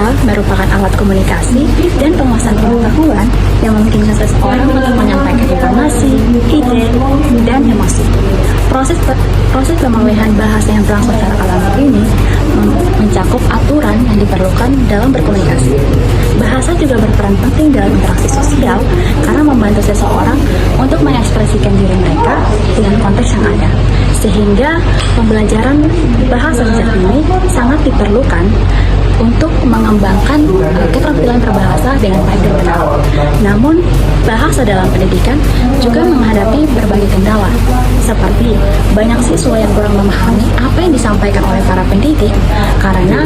Bahasa merupakan alat komunikasi dan penguasaan pengetahuan yang memungkinkan seseorang untuk menyampaikan informasi, ide, dan emosi. Proses pemulihan bahasa yang berlangsung secara alami ini mencakup aturan yang diperlukan dalam berkomunikasi. Bahasa juga berperan penting dalam interaksi sosial karena membantu seseorang untuk mengekspresikan diri mereka dengan konteks yang ada. Sehingga pembelajaran bahasa sejak dini sangat diperlukan untuk mengembangkan keterampilan berbahasa dengan baik dan benar. Namun, bahasa dalam pendidikan juga menghadapi berbagai kendala, seperti banyak siswa yang kurang memahami apa yang disampaikan oleh para pendidik karena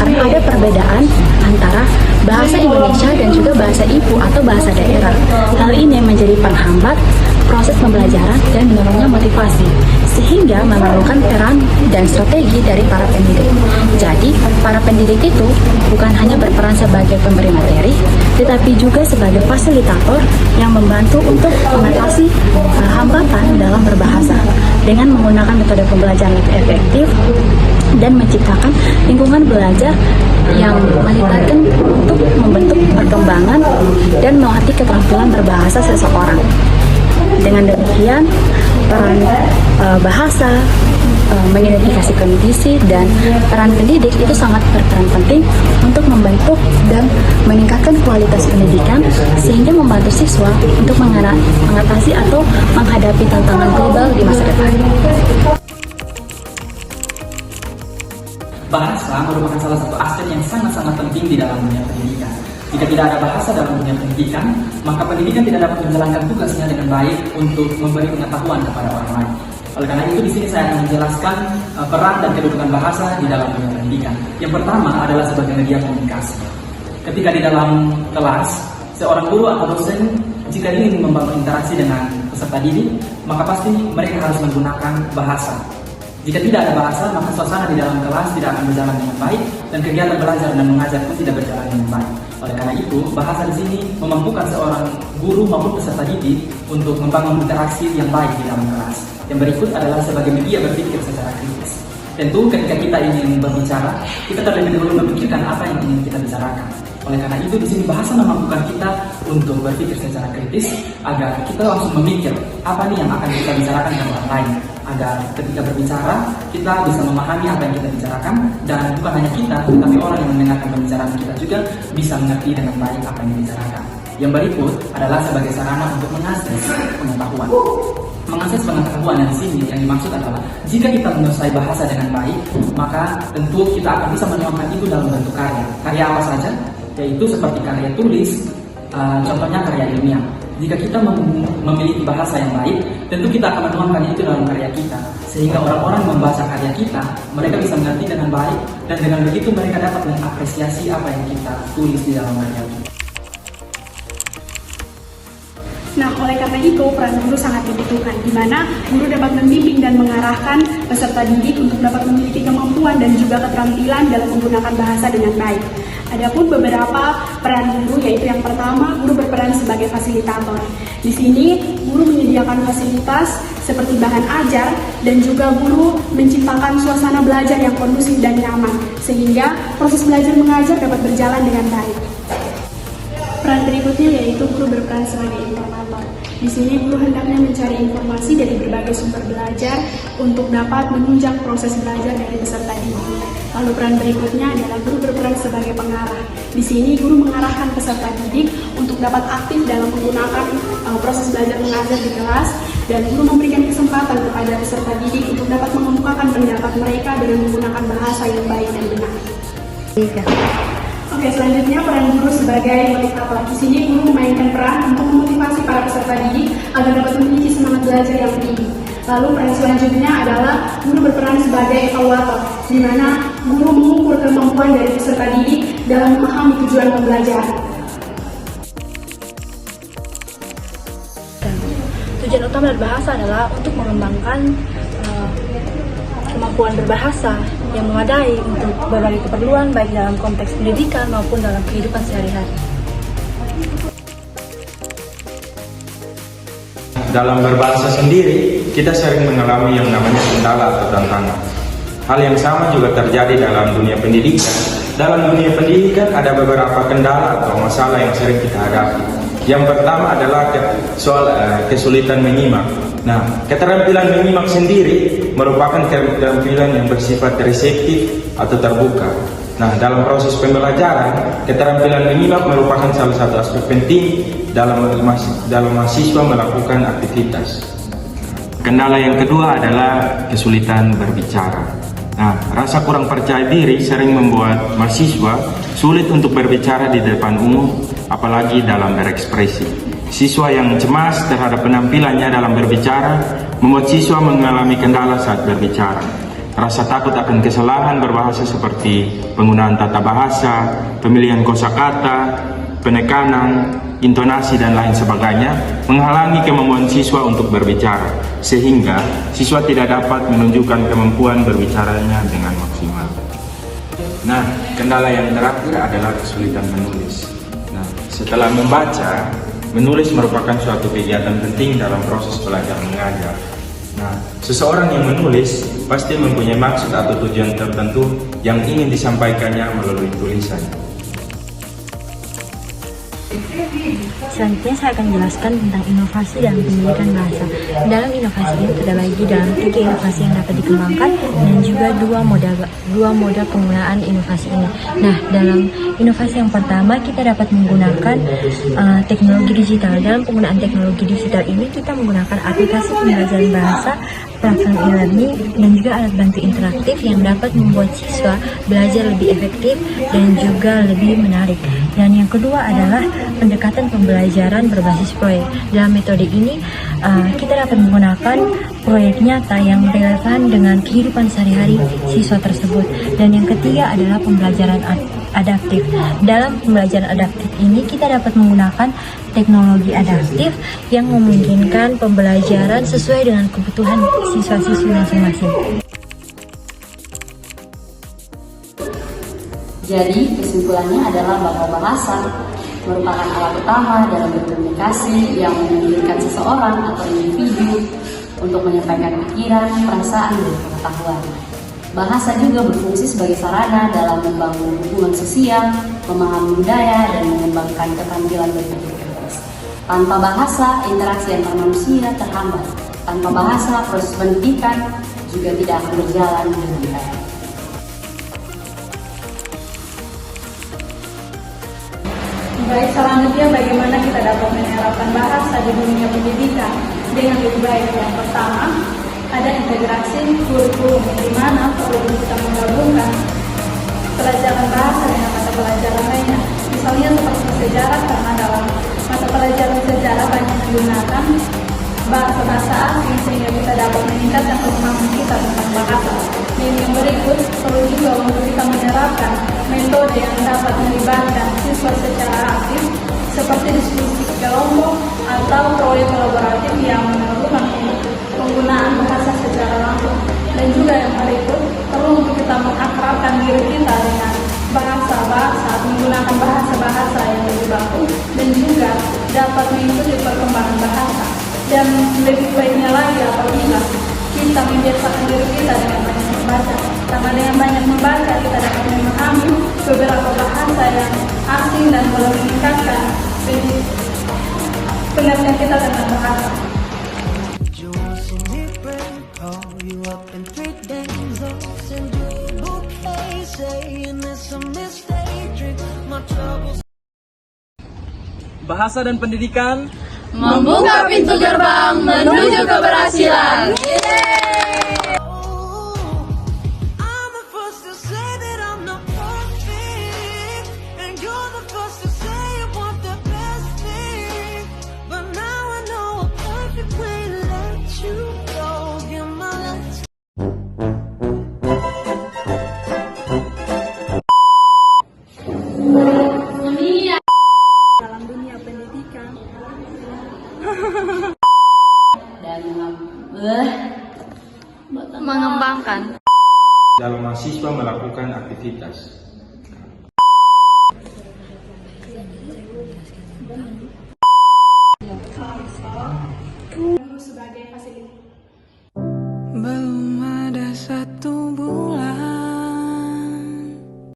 ada perbedaan antara bahasa Indonesia dan juga bahasa ibu atau bahasa daerah. Hal ini menjadi penghambat proses pembelajaran dan menurunnya motivasi, sehingga memerlukan peran dan strategi dari para pendidik. Jadi, para pendidik itu bukan hanya berperan sebagai pemberi materi, tetapi juga sebagai fasilitator yang membantu untuk mengatasi hambatan dalam berbahasa dengan menggunakan metode pembelajaran lebih efektif dan menciptakan lingkungan belajar yang melibatkan untuk membentuk perkembangan dan melatih keterampilan berbahasa seseorang. Dengan demikian, peran bahasa, mengidentifikasi kondisi, dan peran pendidik itu sangat berperan penting untuk membentuk dan meningkatkan kualitas pendidikan sehingga membantu siswa untuk mengatasi atau menghadapi tantangan global di masa depan. Bahasa merupakan salah satu aspek yang sangat-sangat penting di dalam dunia pendidikan. Jika tidak ada bahasa dalam dunia pendidikan, maka pendidikan tidak dapat menjalankan tugasnya dengan baik untuk memberi pengetahuan kepada orang lain. Oleh karena itu, di sini saya akan menjelaskan peran dan kedudukan bahasa di dalam dunia pendidikan. Yang pertama adalah sebagai media komunikasi. Ketika di dalam kelas, seorang guru atau dosen jika ingin membangun interaksi dengan peserta didik, maka pasti mereka harus menggunakan bahasa. Jika tidak ada bahasa, maka suasana di dalam kelas tidak akan berjalan dengan baik dan kegiatan belajar dan mengajar pun tidak berjalan dengan baik. Oleh karena itu, bahasa di sini memampukan seorang guru maupun peserta didik untuk membangun interaksi yang baik di dalam kelas. Yang berikut adalah sebagai media berpikir secara kritis. Tentu ketika kita ingin berbicara, kita terlebih dahulu memikirkan apa yang ingin kita bicarakan. Oleh karena itu, di sini bahasa memampukan kita untuk berpikir secara kritis agar kita langsung memikir apa nih yang akan kita bicarakan dengan orang lain. Agar ketika berbicara, kita bisa memahami apa yang kita bicarakan dan bukan hanya kita, tetapi orang yang mendengarkan pembicaraan kita juga bisa mengerti dengan baik apa yang dibicarakan. Yang berikut adalah sebagai sarana untuk mengakses pengetahuan. Mengakses pengetahuan yang di sini yang dimaksud adalah jika kita menguasai bahasa dengan baik, maka tentu kita akan bisa menuangkan itu dalam bentuk karya. Karya apa saja? Yaitu seperti karya tulis, contohnya karya ilmiah. Jika kita memiliki bahasa yang baik, tentu kita akan menuangkan itu dalam karya kita. Sehingga orang-orang membaca karya kita, mereka bisa mengerti dengan baik, dan dengan begitu mereka dapat mengapresiasi apa yang kita tulis di dalam karya kita. Nah, oleh karena itu, peran guru sangat dibutuhkan, di mana guru dapat membimbing dan mengarahkan peserta didik untuk dapat memiliki kemampuan dan juga keterampilan dalam menggunakan bahasa dengan baik. Adapun beberapa peran guru, yaitu yang pertama, guru berperan sebagai fasilitator. Di sini, guru menyediakan fasilitas seperti bahan ajar dan juga guru menciptakan suasana belajar yang kondusif dan nyaman, sehingga proses belajar mengajar dapat berjalan dengan baik. Peran berikutnya yaitu guru berperan sebagai informator. Di sini guru hendaknya mencari informasi dari berbagai sumber belajar untuk dapat menunjang proses belajar dari peserta didik. Lalu peran berikutnya adalah guru berperan sebagai pengarah. Di sini guru mengarahkan peserta didik untuk dapat aktif dalam menggunakan proses belajar mengajar di kelas, dan guru memberikan kesempatan kepada peserta didik untuk dapat mengemukakan pendapat mereka dengan menggunakan bahasa yang baik dan benar. Oke, selanjutnya peran guru sebagai motivator. Di sini guru memainkan peran untuk memotivasi para peserta didik agar dapat memiliki semangat belajar yang tinggi. Lalu peran selanjutnya adalah guru berperan sebagai evaluator, di mana guru mengukur kemampuan dari peserta didik dalam memahami tujuan pembelajaran. Tujuan utama dari bahasa adalah untuk mengembangkan kemampuan berbahasa yang memadai untuk berbagai keperluan baik dalam konteks pendidikan maupun dalam kehidupan sehari-hari. Dalam berbahasa sendiri, kita sering mengalami yang namanya kendala atau tantangan. Hal yang sama juga terjadi dalam dunia pendidikan. Dalam dunia pendidikan ada beberapa kendala atau masalah yang sering kita hadapi. Yang pertama adalah soal kesulitan menyimak. Nah, keterampilan menyimak sendiri merupakan keterampilan yang bersifat reseptif atau terbuka. Nah, dalam proses pembelajaran, keterampilan menyimak merupakan salah satu aspek penting dalam mahasiswa melakukan aktivitas. Kendala yang kedua adalah kesulitan berbicara. Nah, rasa kurang percaya diri sering membuat mahasiswa sulit untuk berbicara di depan umum, apalagi dalam berekspresi. Siswa yang cemas terhadap penampilannya dalam berbicara membuat siswa mengalami kendala saat berbicara. Rasa takut akan kesalahan berbahasa seperti penggunaan tata bahasa, pemilihan kosakata, penekanan, intonasi, dan lain sebagainya menghalangi kemampuan siswa untuk berbicara, sehingga siswa tidak dapat menunjukkan kemampuan berbicaranya dengan maksimal. Nah, kendala yang terakhir adalah kesulitan menulis. Nah, setelah membaca, menulis merupakan suatu kegiatan penting dalam proses belajar mengajar. Nah, seseorang yang menulis pasti mempunyai maksud atau tujuan tertentu yang ingin disampaikannya melalui tulisan. Selanjutnya saya akan jelaskan tentang inovasi dalam pendidikan bahasa. Dalam inovasi ini terbagi dalam 3 inovasi yang dapat dikembangkan dan juga dua moda penggunaan inovasi ini. Nah, dalam inovasi yang pertama kita dapat menggunakan teknologi digital. Dalam penggunaan teknologi digital ini kita menggunakan aplikasi pembelajaran bahasa, platform e-learning, dan juga alat bantu interaktif yang dapat membuat siswa belajar lebih efektif dan juga lebih menarik. Dan yang kedua adalah pendekatan pembelajaran berbasis proyek. Dalam metode ini kita dapat menggunakan proyek nyata yang relevan dengan kehidupan sehari-hari siswa tersebut. Dan yang ketiga adalah pembelajaran adaptif. Dalam pembelajaran adaptif ini kita dapat menggunakan teknologi adaptif yang memungkinkan pembelajaran sesuai dengan kebutuhan siswa-siswi masing-masing. Jadi kesimpulannya adalah bahwa bahasa merupakan alat utama dalam berkomunikasi yang memungkinkan seseorang atau individu untuk menyampaikan pikiran, perasaan, dan pengetahuan. Bahasa juga berfungsi sebagai sarana dalam membangun hubungan sosial, memahami budaya, dan mengembangkan keterampilan berpikir kritis. Tanpa bahasa, interaksi antar manusia terhambat. Tanpa bahasa, proses pendidikan juga tidak akan berjalan dengan baik. Baik, selanjutnya bagaimana kita dapat menerapkan bahasa di dunia pendidikan dengan lebih baik. Yang pertama, ada integrasi kurikulum di mana perlu kita menggabungkan pelajaran bahasa dengan mata pelajaran lainnya. Misalnya seperti sejarah, karena dalam mata pelajaran sejarah banyak menggunakan bahasa asing sehingga kita dapat meningkatkan pemahaman kita tentang bahasa. Dan yang berikut perlu juga untuk kita menerapkan metode yang dapat melibatkan siswa secara aktif seperti diskusi kelompok atau proyek kolaboratif yang memerlukan penggunaan bahasa secara langsung. Dan juga yang berikut perlu untuk kita mengakrabkan diri kita dengan bahasa menggunakan bahasa yang lebih baku dan juga dapat mengikuti perkembangan bahasa. Dan lebih baiknya lagi apabila kita membiasakan diri kita dengan banyak membaca, karena dengan banyak membaca kita dapat memahami beberapa bahasa yang asing dan boleh meningkatkan pengertian kita tentang bahasa. Bahasa dan pendidikan membuka pintu gerbang menuju keberhasilan. Dalam dunia pendidikan Dan Mengembangkan Dalam mahasiswa melakukan aktivitas.